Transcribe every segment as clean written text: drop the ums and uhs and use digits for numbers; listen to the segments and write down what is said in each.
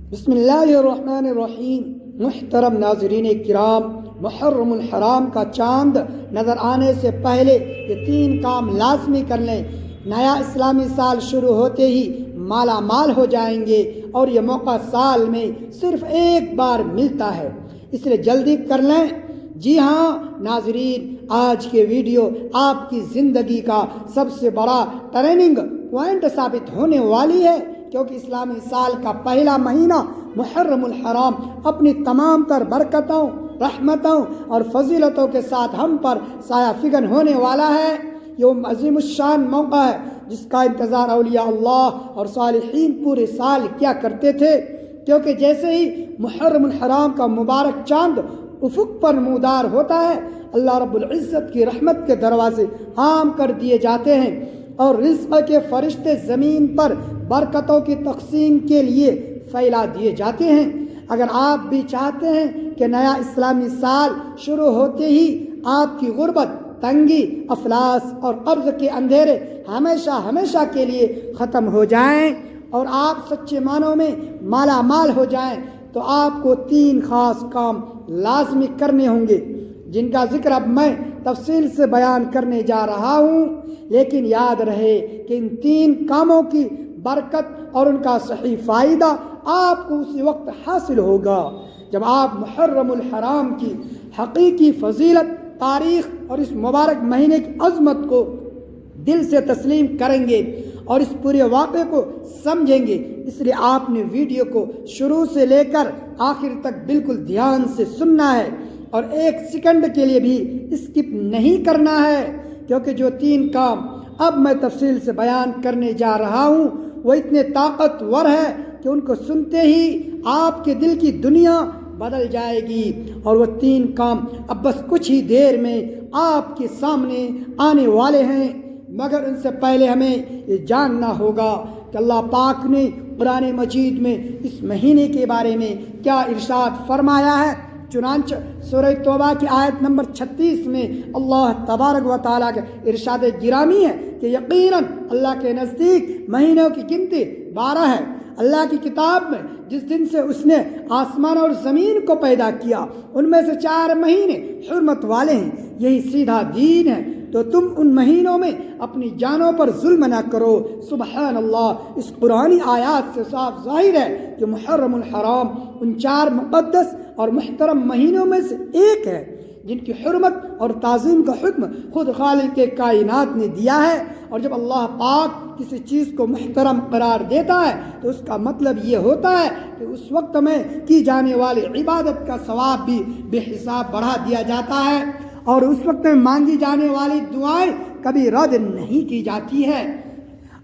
بسم اللہ الرحمن الرحیم۔ محترم ناظرین کرام، محرم الحرام کا چاند نظر آنے سے پہلے یہ 3 کام لازمی کر لیں۔ نیا اسلامی سال شروع ہوتے ہی مالا مال ہو جائیں گے، اور یہ موقع سال میں صرف ایک بار ملتا ہے، اس لیے جلدی کر لیں۔ جی ہاں ناظرین، آج کے ویڈیو آپ کی زندگی کا سب سے بڑا ٹرننگ پوائنٹ ثابت ہونے والی ہے، کیونکہ اسلامی سال کا پہلا مہینہ محرم الحرام اپنی تمام تر برکتوں، رحمتوں اور فضیلتوں کے ساتھ ہم پر سایہ فگن ہونے والا ہے۔ یہ عظیم الشان موقع ہے جس کا انتظار اولیاء اللہ اور صالحین پورے سال کیا کرتے تھے، کیونکہ جیسے ہی محرم الحرام کا مبارک چاند افق پر نمودار ہوتا ہے، اللہ رب العزت کی رحمت کے دروازے عام کر دیے جاتے ہیں، اور رزق کے فرشتے زمین پر برکتوں کی تقسیم کے لیے پھیلا دیے جاتے ہیں۔ اگر آپ بھی چاہتے ہیں کہ نیا اسلامی سال شروع ہوتے ہی آپ کی غربت، تنگی، افلاس اور قرض کے اندھیرے ہمیشہ کے لیے ختم ہو جائیں اور آپ سچے معنوں میں مالا مال ہو جائیں، تو آپ کو 3 خاص کام لازمی کرنے ہوں گے، جن کا ذکر اب میں تفصیل سے بیان کرنے جا رہا ہوں۔ لیکن یاد رہے کہ ان 3 کاموں کی برکت اور ان کا صحیح فائدہ آپ کو اسی وقت حاصل ہوگا جب آپ محرم الحرام کی حقیقی فضیلت، تاریخ اور اس مبارک مہینے کی عظمت کو دل سے تسلیم کریں گے اور اس پورے واقعے کو سمجھیں گے۔ اس لیے آپ نے ویڈیو کو شروع سے لے کر آخر تک بالکل دھیان سے سننا ہے، اور 1 سیکنڈ کے لیے بھی اسکپ نہیں کرنا ہے، کیونکہ جو 3 کام اب میں تفصیل سے بیان کرنے جا رہا ہوں وہ اتنے طاقتور ہے کہ ان کو سنتے ہی آپ کے دل کی دنیا بدل جائے گی، اور وہ 3 کام اب بس کچھ ہی دیر میں آپ کے سامنے آنے والے ہیں۔ مگر ان سے پہلے ہمیں یہ جاننا ہوگا کہ اللہ پاک نے قرآن مجید میں اس مہینے کے بارے میں کیا ارشاد فرمایا ہے۔ چنانچہ سورہ توبہ کی آیت نمبر 36 میں اللہ تبارک و تعالیٰ کا ارشاد گرامی ہے کہ یقیناً اللہ کے نزدیک مہینوں کی گنتی 12 ہے۔ اللہ کی کتاب میں جس دن سے اس نے آسمان اور زمین کو پیدا کیا، ان میں سے 4 مہینے حرمت والے ہیں، یہی سیدھا دین ہے، تو تم ان مہینوں میں اپنی جانوں پر ظلم نہ کرو۔ سبحان اللہ، اس قرآنی آیات سے صاف ظاہر ہے کہ محرم الحرام ان 4 مقدس اور محترم مہینوں میں سے ایک ہے جن کی حرمت اور تعظیم کا حکم خود خالق کے کائنات نے دیا ہے، اور جب اللہ پاک کسی چیز کو محترم قرار دیتا ہے تو اس کا مطلب یہ ہوتا ہے کہ اس وقت میں کی جانے والی عبادت کا ثواب بھی بے حساب بڑھا دیا جاتا ہے، اور اس وقت میں مانگی جانے والی دعائیں کبھی رد نہیں کی جاتی ہے۔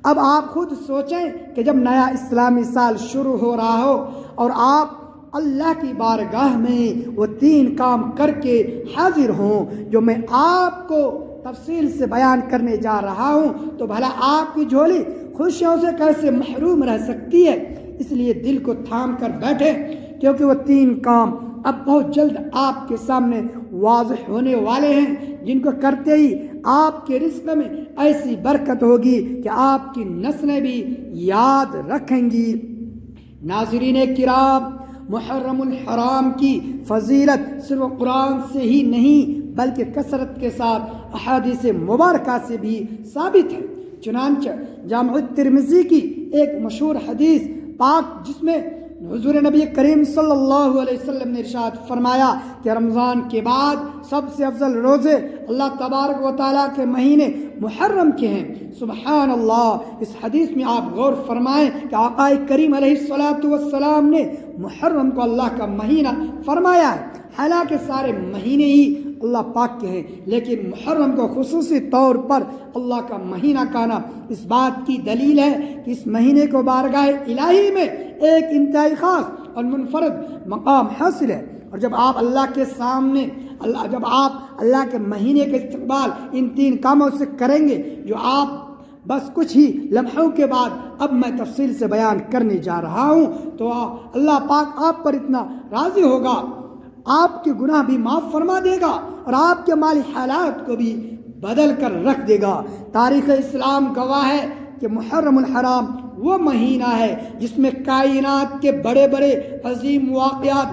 اب آپ خود سوچیں کہ جب نیا اسلامی سال شروع ہو رہا ہو اور آپ اللہ کی بارگاہ میں وہ 3 کام کر کے حاضر ہوں جو میں آپ کو تفصیل سے بیان کرنے جا رہا ہوں، تو بھلا آپ کی جھولی خوشیوں سے کیسے محروم رہ سکتی ہے؟ اس لیے دل کو تھام کر بیٹھے، کیونکہ وہ 3 کام اب بہت جلد آپ کے سامنے واضح ہونے والے ہیں، جن کو کرتے ہی آپ کے رزق میں ایسی برکت ہوگی کہ آپ کی نسلیں بھی یاد رکھیں گی۔ ناظرین کرام، محرم الحرام کی فضیلت صرف قرآن سے ہی نہیں بلکہ کثرت کے ساتھ احادیث مبارکہ سے بھی ثابت ہے۔ چنانچہ جامع ترمذی کی ایک مشہور حدیث پاک جس میں حضور نبی کریم صلی اللہ علیہ وسلم نے ارشاد فرمایا کہ رمضان کے بعد سب سے افضل روزے اللہ تبارک و تعالیٰ کے مہینے محرم کے ہیں۔ سبحان اللہ، اس حدیث میں آپ غور فرمائیں کہ آقا کریم علیہ الصلاۃ والسلام نے محرم کو اللہ کا مہینہ فرمایا ہے، حالانکہ سارے مہینے ہی اللہ پاک کے ہیں، لیکن محرم کو خصوصی طور پر اللہ کا مہینہ کہنا اس بات کی دلیل ہے کہ اس مہینے کو بارگاہ الہی میں ایک انتہائی خاص اور منفرد مقام حاصل ہے۔ اور جب آپ اللہ کے سامنے جب آپ اللہ کے مہینے کے استقبال ان 3 کاموں سے کریں گے جو آپ بس کچھ ہی لمحوں کے بعد اب میں تفصیل سے بیان کرنے جا رہا ہوں، تو اللہ پاک آپ پر اتنا راضی ہوگا، آپ کے گناہ بھی معاف فرما دے گا اور آپ کے مالی حالات کو بھی بدل کر رکھ دے گا۔ تاریخ اسلام گواہ ہے کہ محرم الحرام وہ مہینہ ہے جس میں کائنات کے بڑے بڑے عظیم واقعات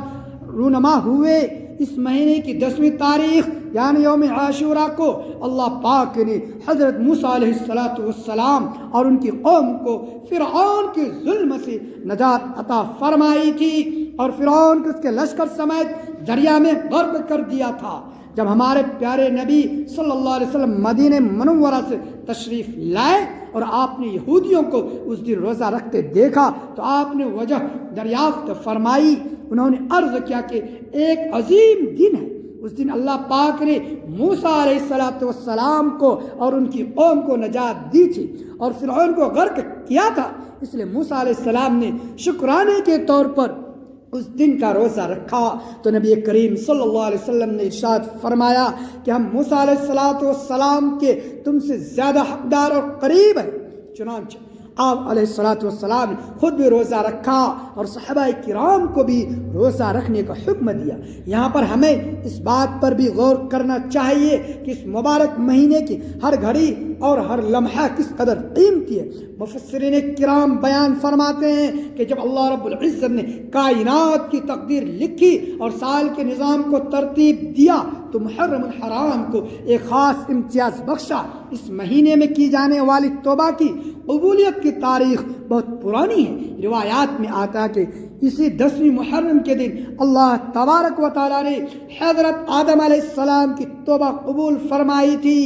رونما ہوئے۔ اس مہینے کی 10ویں تاریخ یعنی یوم عاشورہ کو اللہ پاک نے حضرت موسیٰ علیہ السلام اور ان کی قوم کو فرعون کے ظلم سے نجات عطا فرمائی تھی، اور فرعون کو اس کے لشکر سمیت دریا میں غرق کر دیا تھا۔ جب ہمارے پیارے نبی صلی اللہ علیہ وسلم مدینہ منورہ سے تشریف لائے اور آپ نے یہودیوں کو اس دن روزہ رکھتے دیکھا تو آپ نے وجہ دریافت فرمائی۔ انہوں نے عرض کیا کہ ایک عظیم دن ہے، اس دن اللہ پاک نے موسیٰ علیہ السلام کو اور ان کی قوم کو نجات دی تھی اور فرعون کو غرق کیا تھا، اس لیے موسیٰ علیہ السلام نے شکرانے کے طور پر اس دن کا روزہ رکھا۔ تو نبی کریم صلی اللہ علیہ وسلم نے ارشاد فرمایا کہ ہم موسیٰ علیہ السلام کے تم سے زیادہ حقدار اور قریب ہیں۔ چنانچہ آپ علیہ السلام نے خود بھی روزہ رکھا اور صحابہ کرام کو بھی روزہ رکھنے کا حکم دیا۔ یہاں پر ہمیں اس بات پر بھی غور کرنا چاہیے کہ اس مبارک مہینے کی ہر گھڑی اور ہر لمحہ کس قدر قیمتی ہے۔ مفسرین کرام بیان فرماتے ہیں کہ جب اللہ رب العزت نے کائنات کی تقدیر لکھی اور سال کے نظام کو ترتیب دیا تو محرم الحرام کو ایک خاص امتیاز بخشا۔ اس مہینے میں کی جانے والی توبہ کی قبولیت کی تاریخ بہت پرانی ہے۔ روایات میں آتا ہے کہ اسی 10ویں محرم کے دن اللہ تبارک و تعالیٰ نے حضرت آدم علیہ السلام کی توبہ قبول فرمائی تھی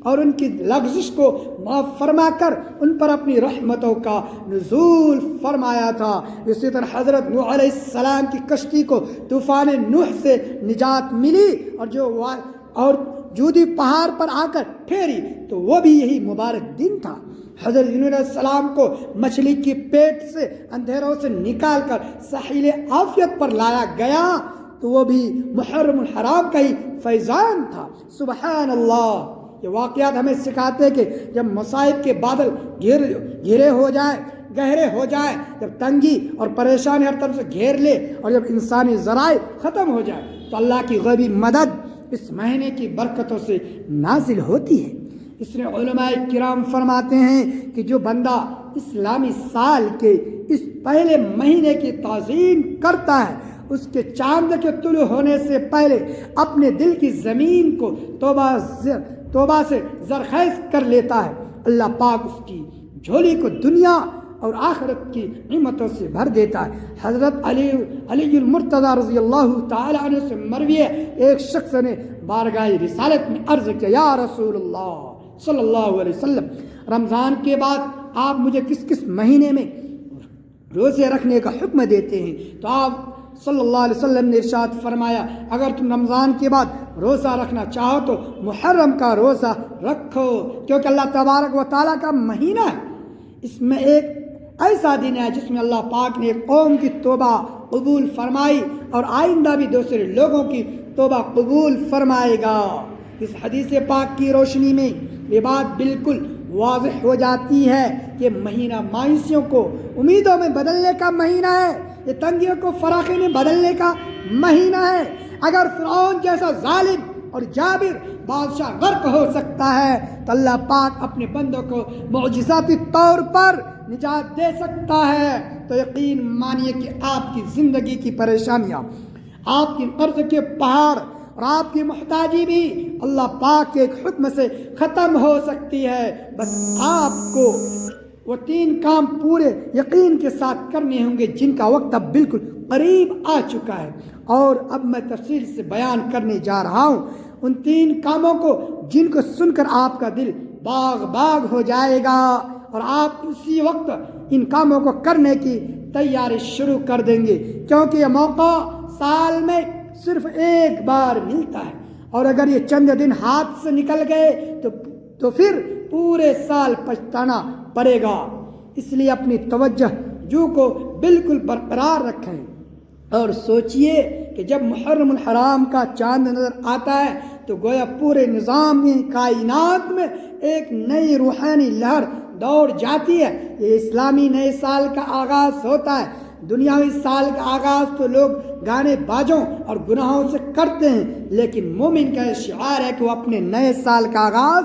اور ان کی لغزش کو معاف فرما کر ان پر اپنی رحمتوں کا نزول فرمایا تھا۔ اسی طرح حضرت نوح علیہ السلام کی کشتی کو طوفان نوح سے نجات ملی اور جودی پہاڑ پر آ کر ٹھہری تو وہ بھی یہی مبارک دن تھا۔ حضرت یونس علیہ السلام کو مچھلی کی پیٹ سے اندھیروں سے نکال کر ساحل عافیت پر لایا گیا تو وہ بھی محرم الحرام کا ہی فیضان تھا۔ سبحان اللہ۔ یہ واقعات ہمیں سکھاتے کہ جب مصائب کے بادل گھیرے ہو جائے، گہرے ہو جائے، جب تنگی اور پریشانی ہر طرف سے گھیر لے اور جب انسانی ذرائع ختم ہو جائے تو اللہ کی غیبی مدد اس مہینے کی برکتوں سے نازل ہوتی ہے۔ اس نے علماء کرام فرماتے ہیں کہ جو بندہ اسلامی سال کے اس پہلے مہینے کی تعظیم کرتا ہے اس کے چاند کے طلوع ہونے سے پہلے اپنے دل کی زمین کو توبہ سے زرخیز کر لیتا ہے، اللہ پاک اس کی جھولی کو دنیا اور آخرت کی نعمتوں سے بھر دیتا ہے۔ حضرت علی المرتضی رضی اللہ تعالی عنہ سے مروی ہے، ایک شخص نے بارگاہ رسالت میں عرض کیا، یا رسول اللہ صلی اللہ علیہ وسلم، رمضان کے بعد آپ مجھے کس کس مہینے میں روزے رکھنے کا حکم دیتے ہیں؟ تو آپ صلی اللہ علیہ وسلم نے ارشاد فرمایا، اگر تم رمضان کے بعد روزہ رکھنا چاہو تو محرم کا روزہ رکھو، کیونکہ اللہ تبارک و تعالیٰ کا مہینہ ہے۔ اس میں ایک ایسا دن ہے جس میں اللہ پاک نے قوم کی توبہ قبول فرمائی اور آئندہ بھی دوسرے لوگوں کی توبہ قبول فرمائے گا۔ اس حدیث پاک کی روشنی میں یہ بات بالکل واضح ہو جاتی ہے کہ مہینہ مایوسیوں کو امیدوں میں بدلنے کا مہینہ ہے، یہ تنگیوں کو فراخی میں بدلنے کا مہینہ ہے۔ اگر فرعون جیسا ظالم اور جابر بادشاہ غرق ہو سکتا ہے تو اللہ پاک اپنے بندوں کو معجزاتی طور پر نجات دے سکتا ہے۔ تو یقین مانیے کہ آپ کی زندگی کی پریشانیاں، آپ کی قرض کے پہاڑ اور آپ کی محتاجی بھی اللہ پاک کے ایک حکم سے ختم ہو سکتی ہے۔ بس آپ کو وہ 3 کام پورے یقین کے ساتھ کرنے ہوں گے جن کا وقت اب بالکل قریب آ چکا ہے، اور اب میں تفصیل سے بیان کرنے جا رہا ہوں ان 3 کاموں کو جن کو سن کر آپ کا دل باغ باغ ہو جائے گا اور آپ اسی وقت ان کاموں کو کرنے کی تیاری شروع کر دیں گے، کیونکہ یہ موقع سال میں صرف ایک بار ملتا ہے، اور اگر یہ چند دن ہاتھ سے نکل گئے تو پھر پورے سال پچھتانا پڑے گا۔ اس لیے اپنی توجہ کو بالکل برقرار رکھیں اور سوچئے کہ جب محرم الحرام کا چاند نظر آتا ہے تو گویا پورے نظام کائنات میں ایک نئی روحانی لہر دوڑ جاتی ہے۔ یہ اسلامی نئے سال کا آغاز ہوتا ہے۔ دنیاوی سال کا آغاز تو لوگ گانے باجوں اور گناہوں سے کرتے ہیں، لیکن مومن کا شعار ہے کہ وہ اپنے نئے سال کا آغاز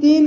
3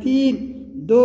3, 2,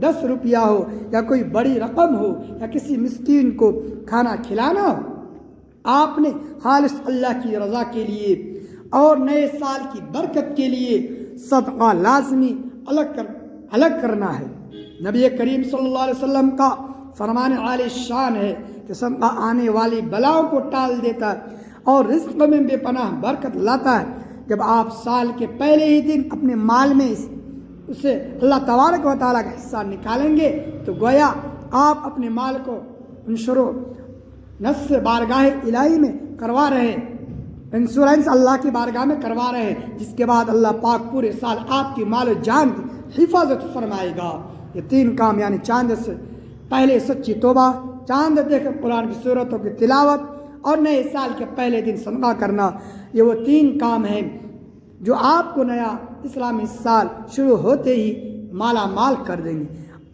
10 روپیہ ہو یا کوئی بڑی رقم ہو یا کسی مسکین کو کھانا کھلانا ہو، آپ نے خالص اللہ کی رضا کے لیے اور نئے سال کی برکت کے لیے صدقہ لازمی الگ کرنا ہے۔ نبی کریم صلی اللہ علیہ وسلم کا فرمان عالی شان ہے کہ صدقہ آنے والی بلاؤں کو ٹال دیتا ہے اور رزق میں بے پناہ برکت لاتا ہے۔ جب آپ سال کے پہلے ہی دن اپنے مال میں اسے اللہ تبارک و تعالیٰ کا حصہ نکالیں گے تو گویا آپ اپنے مال کو انشر و نصر بارگاہ الہی میں کروا رہے ہیں، انشورنس اللہ کی بارگاہ میں کروا رہے ہیں، جس کے بعد اللہ پاک پورے سال آپ کی مال و جان کی حفاظت فرمائے گا۔ یہ 3 کام یعنی چاند سے پہلے سچی توبہ، چاند دیکھ قرآن کی صورتوں کی تلاوت اور نئے سال کے پہلے دن صدقہ کرنا، یہ وہ 3 کام ہیں جو آپ کو نیا اسلامی سال شروع ہوتے ہی مالا مال کر دیں گے۔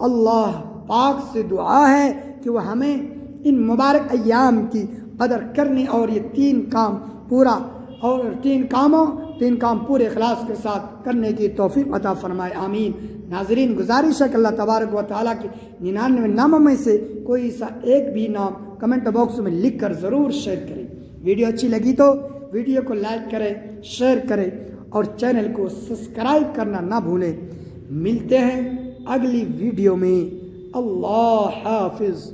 اللہ پاک سے دعا ہے کہ وہ ہمیں ان مبارک ایام کی قدر کرنے اور یہ 3 کام پورے اخلاص کے ساتھ کرنے کی توفیق عطا فرمائے، آمین۔ ناظرین، گزارش ہے کہ اللہ تبارک و تعالیٰ کے 99 ناموں میں سے کوئی سا ایک بھی نام کمنٹ باکس میں لکھ کر ضرور شیئر کریں۔ ویڈیو اچھی لگی تو ویڈیو کو لائک کریں، شیئر کریں اور چینل کو سبسکرائب کرنا نہ بھولیں۔ ملتے ہیں اگلی ویڈیو میں۔ اللہ حافظ۔